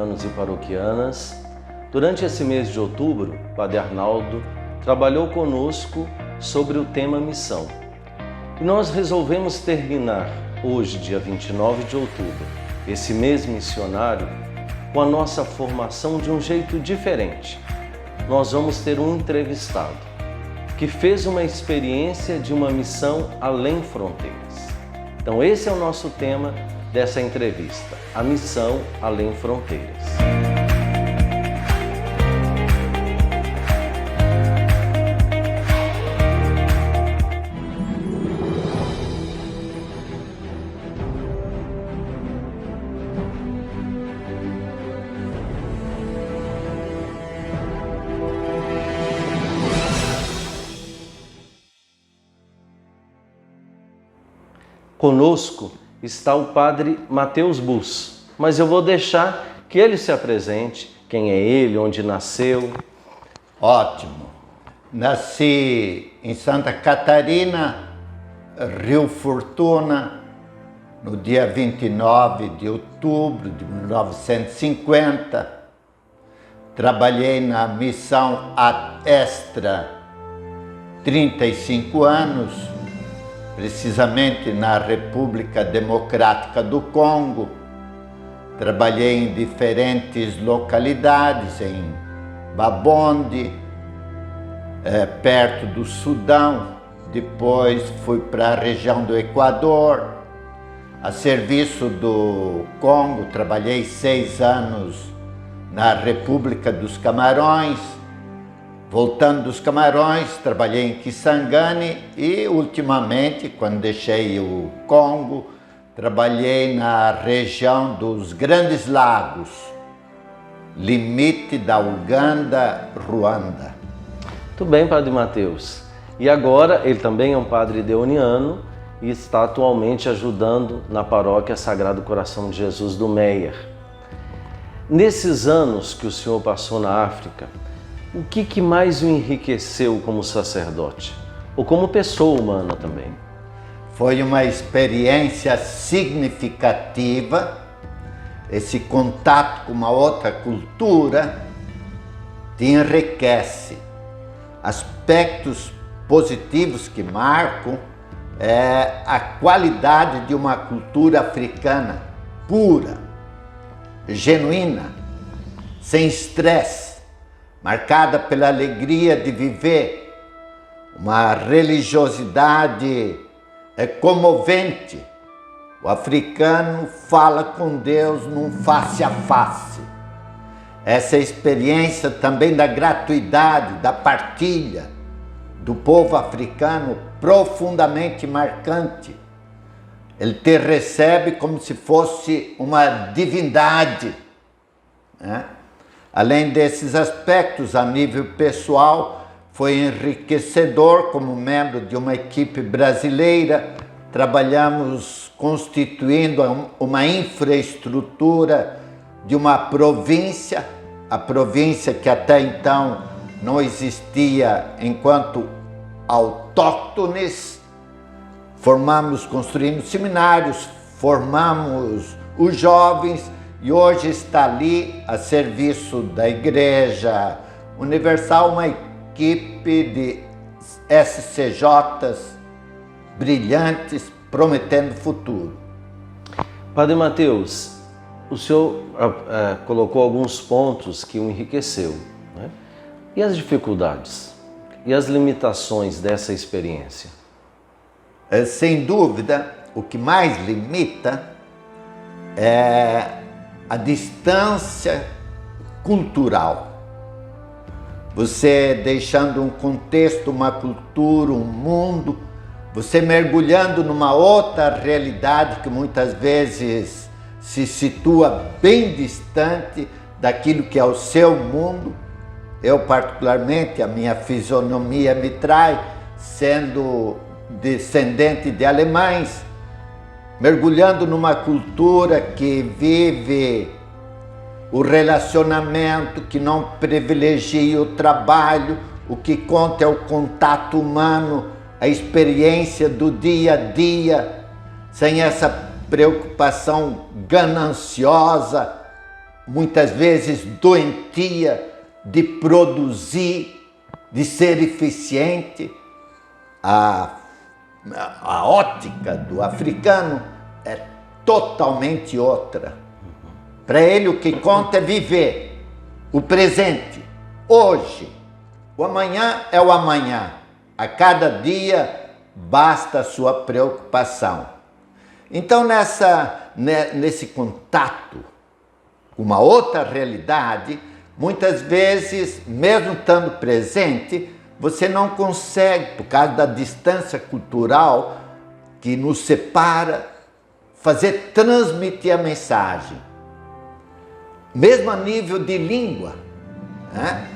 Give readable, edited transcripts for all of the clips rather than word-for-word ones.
paroquianos e paroquianas. Durante esse mês de outubro, o Padre Arnaldo trabalhou conosco sobre o tema missão. E nós resolvemos terminar hoje, dia 29 de outubro, esse mês missionário, com a nossa formação de um jeito diferente. Nós vamos ter um entrevistado que fez uma experiência de uma missão além fronteiras. Então esse é o nosso tema dessa entrevista, a missão além fronteiras. Conosco está o Padre Mateus Bus, mas eu vou deixar que ele se apresente, quem é ele, onde nasceu. Ótimo. Nasci em Santa Catarina, Rio Fortuna, no dia 29 de outubro de 1950. Trabalhei na missão Extra 35 anos, precisamente na República Democrática do Congo. Trabalhei em diferentes localidades, em Babonde, perto do Sudão. Depois fui para a região do Equador. A serviço do Congo, trabalhei 6 anos na República dos Camarões. Voltando dos Camarões, trabalhei em Kisangani e, ultimamente, quando deixei o Congo, trabalhei na região dos Grandes Lagos, limite da Uganda, Ruanda. Muito bem, Padre Mateus. E agora, ele também é um padre deoniano e está atualmente ajudando na paróquia Sagrado Coração de Jesus do Meier. Nesses anos que o senhor passou na África, o que mais o enriqueceu como sacerdote? Ou como pessoa humana também? Foi uma experiência significativa. Esse contato com uma outra cultura te enriquece. Aspectos positivos que marcam é a qualidade de uma cultura africana pura, genuína, sem estresse, marcada pela alegria de viver, uma religiosidade comovente. O africano fala com Deus num face a face. Essa experiência também da gratuidade, da partilha do povo africano, profundamente marcante. Ele te recebe como se fosse uma divindade, né? Além desses aspectos, a nível pessoal, foi enriquecedor como membro de uma equipe brasileira. Trabalhamos constituindo uma infraestrutura de uma província, a província que até então não existia enquanto autóctones. Formamos, construindo seminários, formamos os jovens, e hoje está ali a serviço da Igreja Universal, uma equipe de SCJs brilhantes, prometendo futuro. Padre Mateus, o senhor colocou alguns pontos que o enriqueceu, né? E as dificuldades? E as limitações dessa experiência? Sem dúvida, o que mais limita é a distância cultural. Você deixando um contexto, uma cultura, um mundo, você mergulhando numa outra realidade que muitas vezes se situa bem distante daquilo que é o seu mundo. Eu, particularmente, a minha fisionomia me trai, sendo descendente de alemães, mergulhando numa cultura que vive o relacionamento, que não privilegia o trabalho, o que conta é o contato humano, a experiência do dia a dia, sem essa preocupação gananciosa muitas vezes doentia de produzir, de ser eficiente. A ótica do africano é totalmente outra. Para ele o que conta é viver o presente, hoje. O amanhã é o amanhã. A cada dia basta a sua preocupação. Então nesse contato com uma outra realidade, muitas vezes, mesmo estando presente, você não consegue, por causa da distância cultural que nos separa, transmitir a mensagem. Mesmo a nível de língua, né?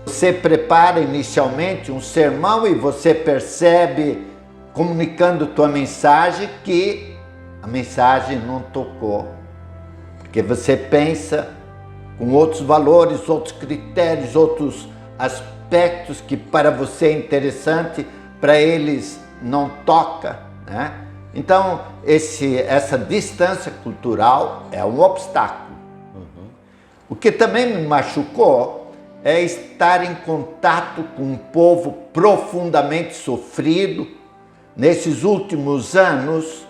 Você prepara inicialmente um sermão e você percebe, comunicando tua mensagem, que a mensagem não tocou. Porque você pensa com outros valores, outros critérios, outros aspectos que para você é interessante, para eles não toca, né? Então, essa distância cultural é um obstáculo. O que também me machucou é estar em contato com um povo profundamente sofrido. Nesses últimos anos,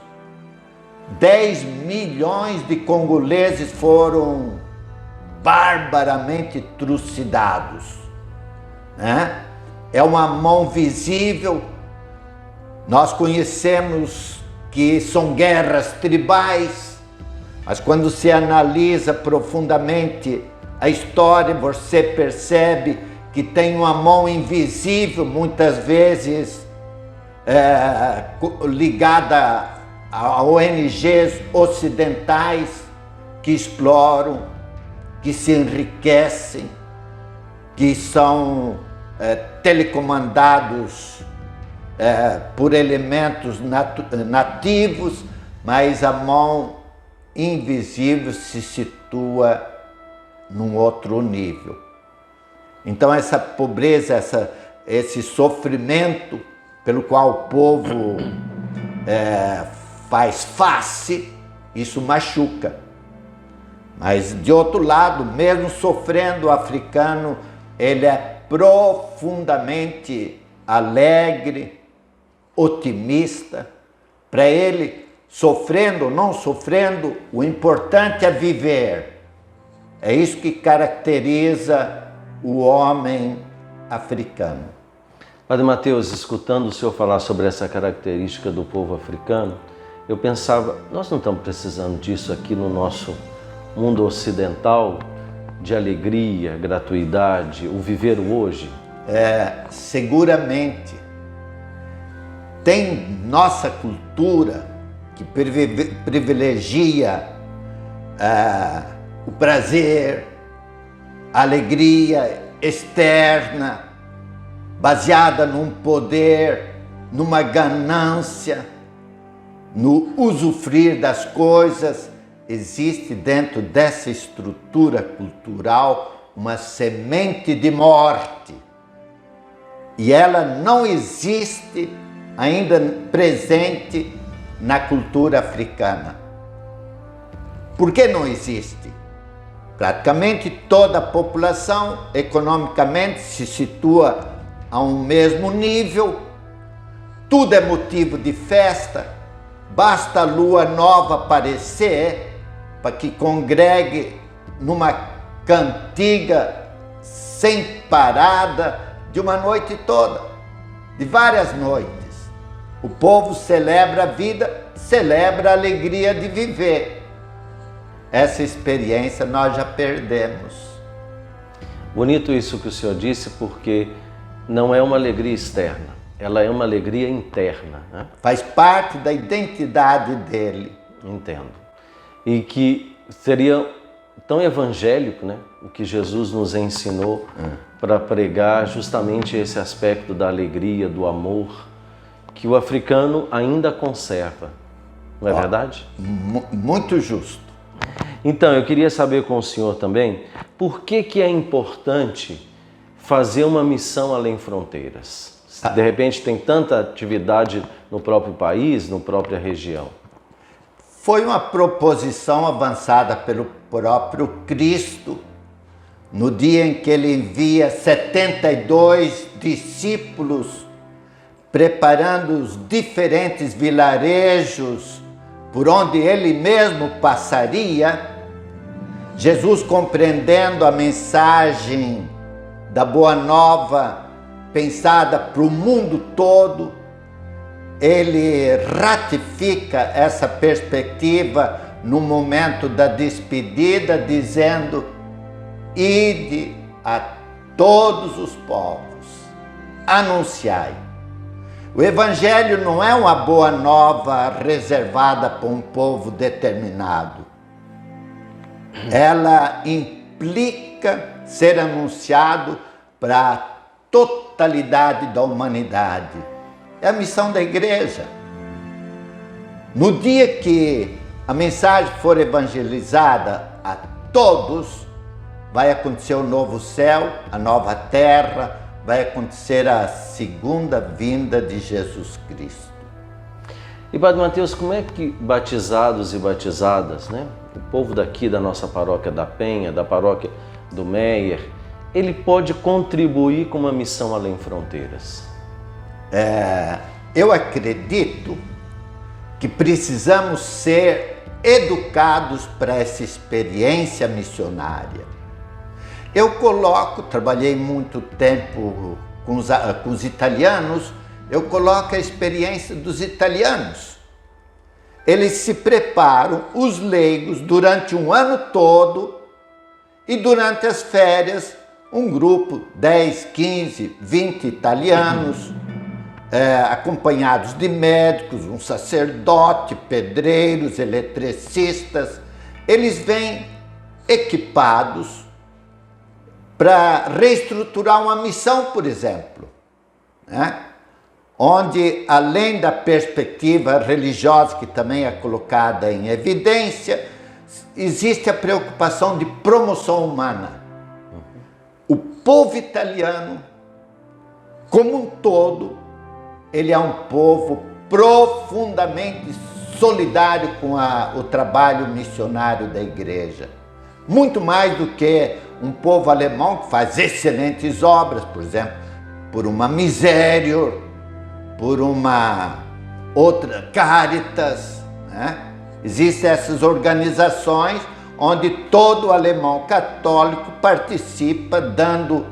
10 milhões de congoleses foram barbaramente trucidados, né? É uma mão visível. Nós conhecemos que são guerras tribais, mas quando se analisa profundamente a história, você percebe que tem uma mão invisível, muitas vezes ligada a ONGs ocidentais que exploram, que se enriquecem, que são telecomandados por elementos nativos, mas a mão invisível se situa num outro nível. Então essa pobreza, esse sofrimento pelo qual o povo faz face, isso machuca. Mas de outro lado, mesmo sofrendo, o africano, ele é profundamente alegre, otimista. Para ele, sofrendo ou não sofrendo, o importante é viver. É isso que caracteriza o homem africano. Padre Mateus, escutando o senhor falar sobre essa característica do povo africano, eu pensava, nós não estamos precisando disso aqui no nosso mundo ocidental, de alegria, gratuidade, o viver o hoje? Seguramente. Tem nossa cultura que privilegia o prazer, a alegria externa, baseada num poder, numa ganância, no usufruir das coisas. Existe dentro dessa estrutura cultural uma semente de morte. E ela não existe ainda presente na cultura africana. Por que não existe? Praticamente toda a população economicamente se situa a um mesmo nível, tudo é motivo de festa, basta a lua nova aparecer para que congregue numa cantiga sem parada de uma noite toda, de várias noites. O povo celebra a vida, celebra a alegria de viver. Essa experiência nós já perdemos. Bonito isso que o senhor disse, porque não é uma alegria externa, ela é uma alegria interna, né? Faz parte da identidade dele. Entendo. E que seria tão evangélico, né? O que Jesus nos ensinou para pregar justamente esse aspecto da alegria, do amor, que o africano ainda conserva. Não é verdade? Muito justo. Então, eu queria saber com o senhor também, por que é importante fazer uma missão além fronteiras? De repente tem tanta atividade no próprio país, na própria região. foi uma proposição avançada pelo próprio Cristo, no dia em que ele envia 72 discípulos, preparando os diferentes vilarejos por onde ele mesmo passaria. Jesus, compreendendo a mensagem da Boa Nova pensada para o mundo todo, ele ratifica essa perspectiva no momento da despedida, dizendo: ide a todos os povos, anunciai. O Evangelho não é uma boa nova reservada para um povo determinado. Ela implica ser anunciado para a totalidade da humanidade. É a missão da igreja. No dia que a mensagem for evangelizada a todos, vai acontecer o novo céu, a nova terra, vai acontecer a segunda vinda de Jesus Cristo. E Padre Mateus, como é que batizados e batizadas, né? O povo daqui da nossa paróquia da Penha, da paróquia do Meier, ele pode contribuir com uma missão além fronteiras? Eu acredito que precisamos ser educados para essa experiência missionária. Eu trabalhei muito tempo com os italianos, eu coloco a experiência dos italianos. Eles se preparam, os leigos, durante um ano todo, e durante as férias, um grupo, 10, 15, 20 italianos, acompanhados de médicos, um sacerdote, pedreiros, eletricistas, eles vêm equipados para reestruturar uma missão, por exemplo, né? Onde, além da perspectiva religiosa, que também é colocada em evidência, existe a preocupação de promoção humana. O povo italiano, como um todo, ele é um povo profundamente solidário com o trabalho missionário da igreja. Muito mais do que um povo alemão que faz excelentes obras, por exemplo, por uma Miserior, por uma outra Caritas, né? Existem essas organizações onde todo alemão católico participa, dando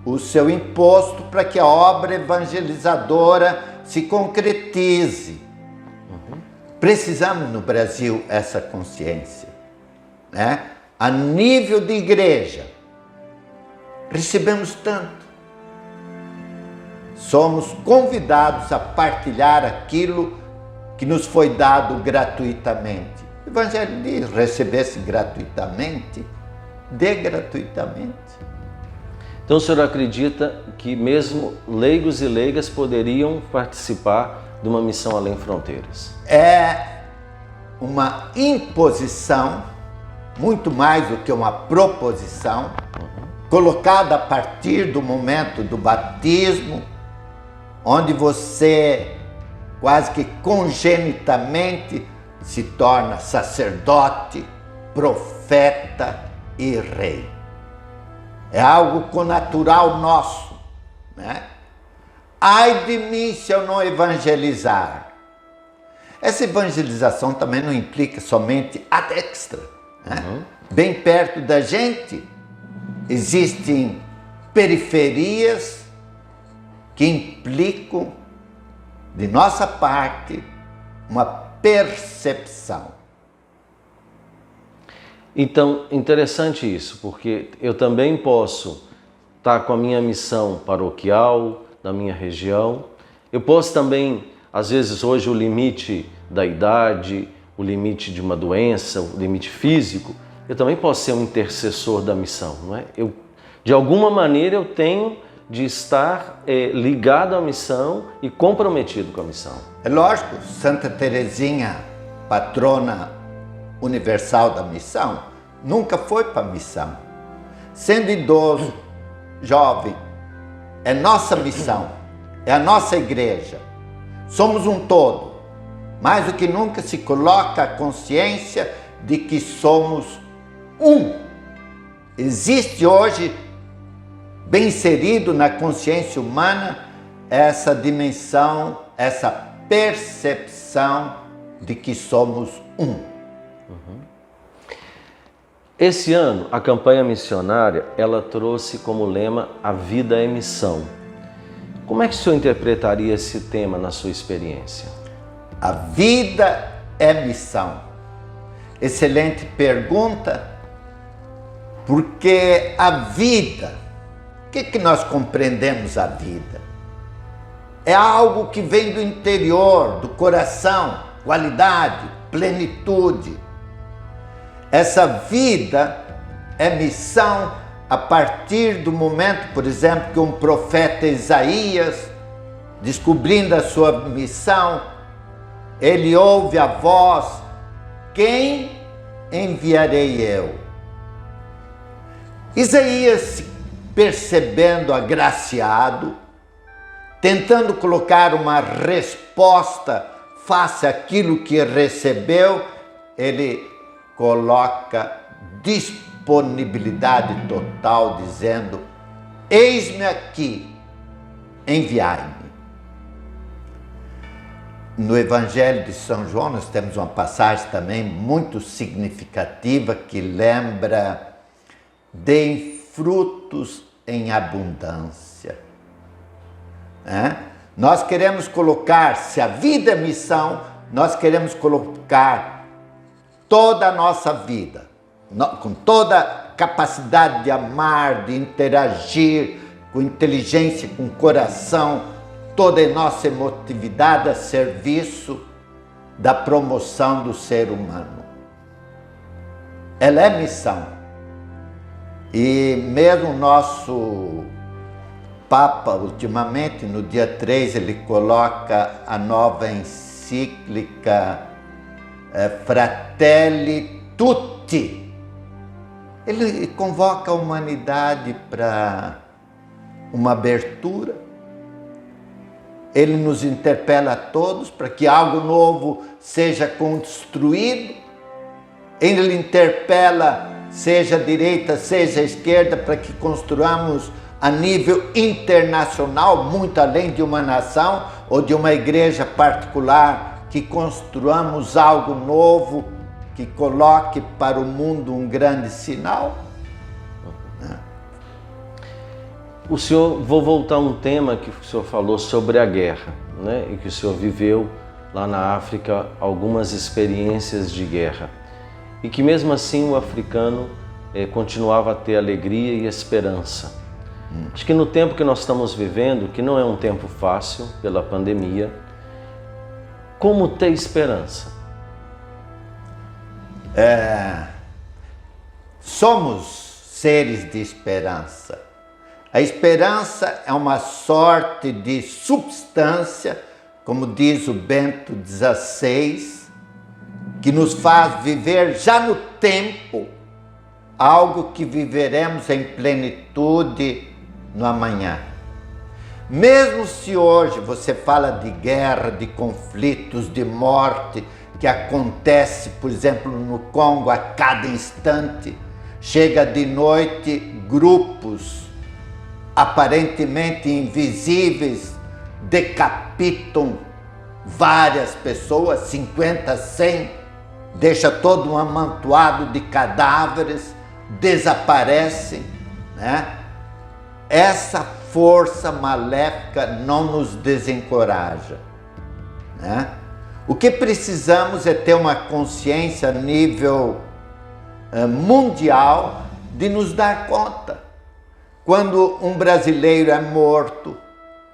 o seu imposto para que a obra evangelizadora se concretize. Precisamos no Brasil essa consciência, né? A nível de igreja, recebemos tanto. Somos convidados a partilhar aquilo que nos foi dado gratuitamente. O Evangelho diz: recebesse gratuitamente, dê gratuitamente. Então o senhor acredita que mesmo leigos e leigas poderiam participar de uma missão além fronteiras? É uma imposição, muito mais do que uma proposição, colocada a partir do momento do batismo, onde você quase que congenitamente se torna sacerdote, profeta e rei. É algo connatural nosso, né? Ai de mim se eu não evangelizar. Essa evangelização também não implica somente ad extra, né? Bem perto da gente existem periferias que implicam, de nossa parte, uma percepção. Então, interessante isso, porque eu também posso estar com a minha missão paroquial, da minha região. Eu posso também, às vezes hoje, o limite da idade, o limite de uma doença, o limite físico, eu também posso ser um intercessor da missão, não é? De alguma maneira eu tenho de estar ligado à missão e comprometido com a missão. É lógico, Santa Teresinha, patrona universal da missão, nunca foi para a missão. Sendo idoso, jovem, é nossa missão, é a nossa igreja. Somos um todo. mais do que nunca se coloca a consciência de que somos um. Existe hoje, bem inserido na consciência humana, essa dimensão, essa percepção de que somos um. Esse ano, a campanha missionária, ela trouxe como lema a vida é missão. Como é que o senhor interpretaria esse tema na sua experiência? A vida é missão. Excelente pergunta, porque a vida, o que nós compreendemos a vida? É algo que vem do interior, do coração, qualidade, plenitude. Essa vida é missão a partir do momento, por exemplo, que um profeta Isaías, descobrindo a sua missão, ele ouve a voz: quem enviarei eu? Isaías, percebendo agraciado, tentando colocar uma resposta face àquilo que recebeu, ele coloca disponibilidade total, dizendo: eis-me aqui, enviai-me. No Evangelho de São João nós temos uma passagem também muito significativa que lembra: deem frutos em abundância. Nós queremos colocar, se a vida é missão, nós queremos colocar toda a nossa vida, com toda a capacidade de amar, de interagir, com inteligência, com coração, toda a nossa emotividade a serviço da promoção do ser humano. Ela é missão. E mesmo o nosso Papa, ultimamente, no dia 3, ele coloca a nova encíclica Fratelli Tutti. Ele convoca a humanidade para uma abertura. Ele nos interpela a todos para que algo novo seja construído. Ele interpela, seja a direita, seja a esquerda, para que construamos a nível internacional, muito além de uma nação ou de uma igreja particular, que construamos algo novo, que coloque para o mundo um grande sinal. O senhor, vou voltar a um tema que o senhor falou sobre a guerra, né? E que o senhor viveu lá na África algumas experiências de guerra. E que mesmo assim o africano continuava a ter alegria e esperança. Acho que no tempo que nós estamos vivendo, que não é um tempo fácil pela pandemia, como ter esperança? Somos seres de esperança. A esperança é uma sorte de substância, como diz o Bento XVI, que nos faz viver já no tempo algo que viveremos em plenitude no amanhã. Mesmo se hoje você fala de guerra, de conflitos, de morte, que acontece, por exemplo, no Congo a cada instante, chega de noite, grupos aparentemente invisíveis decapitam várias pessoas, 50, 100, deixa todo um amontoado de cadáveres, desaparecem, né? Essa força maléfica não nos desencoraja, né? O que precisamos é ter uma consciência a nível mundial de nos dar conta. Quando um brasileiro é morto,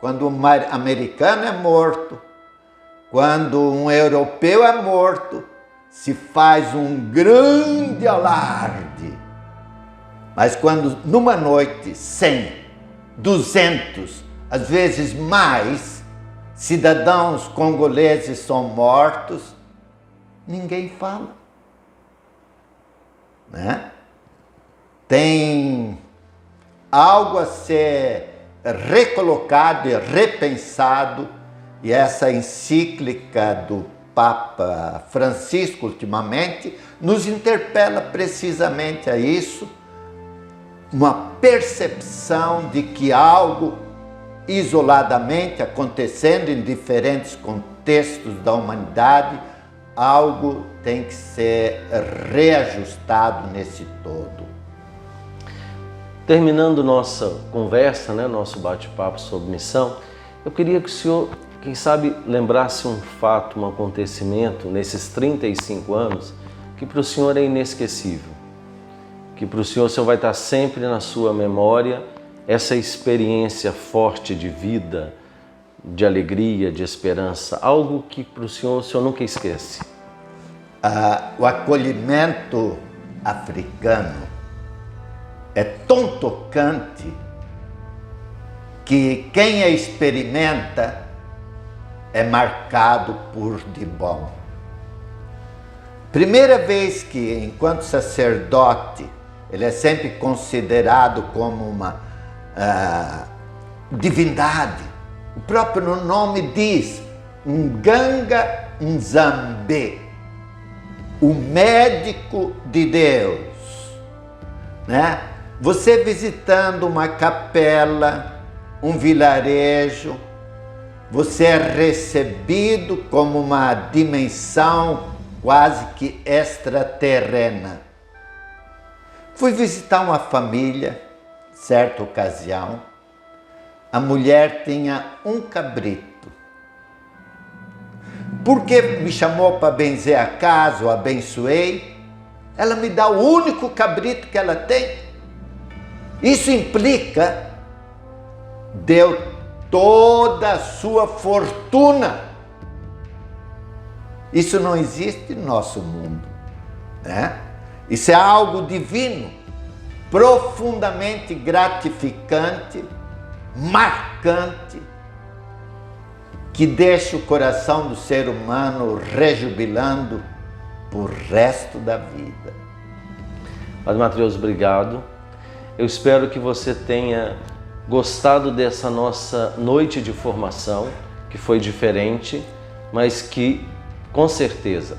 quando um americano é morto, quando um europeu é morto, se faz um grande alarde. Mas quando numa noite 100, 200, às vezes mais, cidadãos congoleses são mortos, ninguém fala, né? Tem algo a ser recolocado e repensado, e essa encíclica do Papa Francisco ultimamente nos interpela precisamente a isso, uma percepção de que algo isoladamente acontecendo em diferentes contextos da humanidade, algo tem que ser reajustado nesse todo. Terminando nossa conversa, nosso bate-papo sobre missão, eu queria que o senhor, quem sabe, lembrasse um fato, um acontecimento nesses 35 anos que para o senhor é inesquecível, que para o senhor vai estar sempre na sua memória essa experiência forte de vida, de alegria, de esperança, algo que para o senhor nunca esquece. O acolhimento africano é tão tocante que quem a experimenta é marcado por de bom. Primeira vez que, enquanto sacerdote, ele é sempre considerado como uma divindade. O próprio nome diz, Nganga Nzambe, o médico de Deus, Você visitando uma capela, um vilarejo, você é recebido como uma dimensão quase que extraterrena. Fui visitar uma família, certa ocasião, a mulher tinha um cabrito. Porque me chamou para benzer a casa, eu abençoei, ela me dá o único cabrito que ela tem. Isso implica, deu toda a sua fortuna. Isso não existe no nosso mundo, Isso é algo divino, profundamente gratificante, marcante, que deixa o coração do ser humano rejubilando por resto da vida. Padre Matheus, obrigado. Eu espero que você tenha gostado dessa nossa noite de formação, que foi diferente, mas que, com certeza,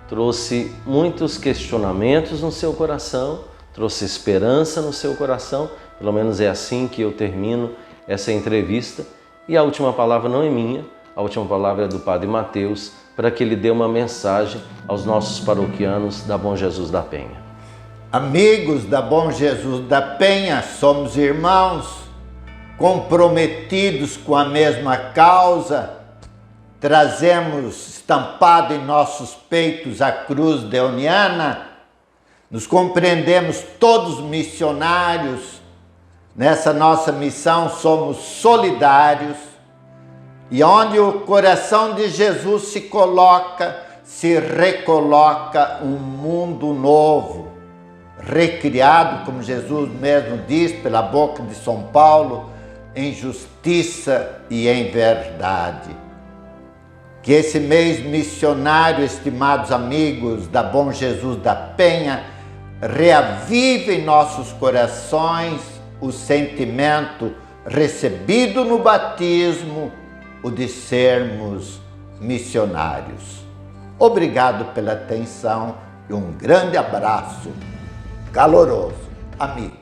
trouxe muitos questionamentos no seu coração, trouxe esperança no seu coração, pelo menos é assim que eu termino essa entrevista. E a última palavra não é minha, a última palavra é do Padre Matheus, para que ele dê uma mensagem aos nossos paroquianos da Bom Jesus da Penha. Amigos da Bom Jesus da Penha, somos irmãos, comprometidos com a mesma causa, trazemos estampado em nossos peitos a cruz deoniana, nos compreendemos todos missionários, nessa nossa missão somos solidários, e onde o coração de Jesus se coloca, se recoloca um mundo novo, recriado, como Jesus mesmo diz, pela boca de São Paulo, em justiça e em verdade. Que esse mês missionário, estimados amigos da Bom Jesus da Penha, reavive em nossos corações o sentimento recebido no batismo, o de sermos missionários. Obrigado pela atenção e um grande abraço caloroso, amigo.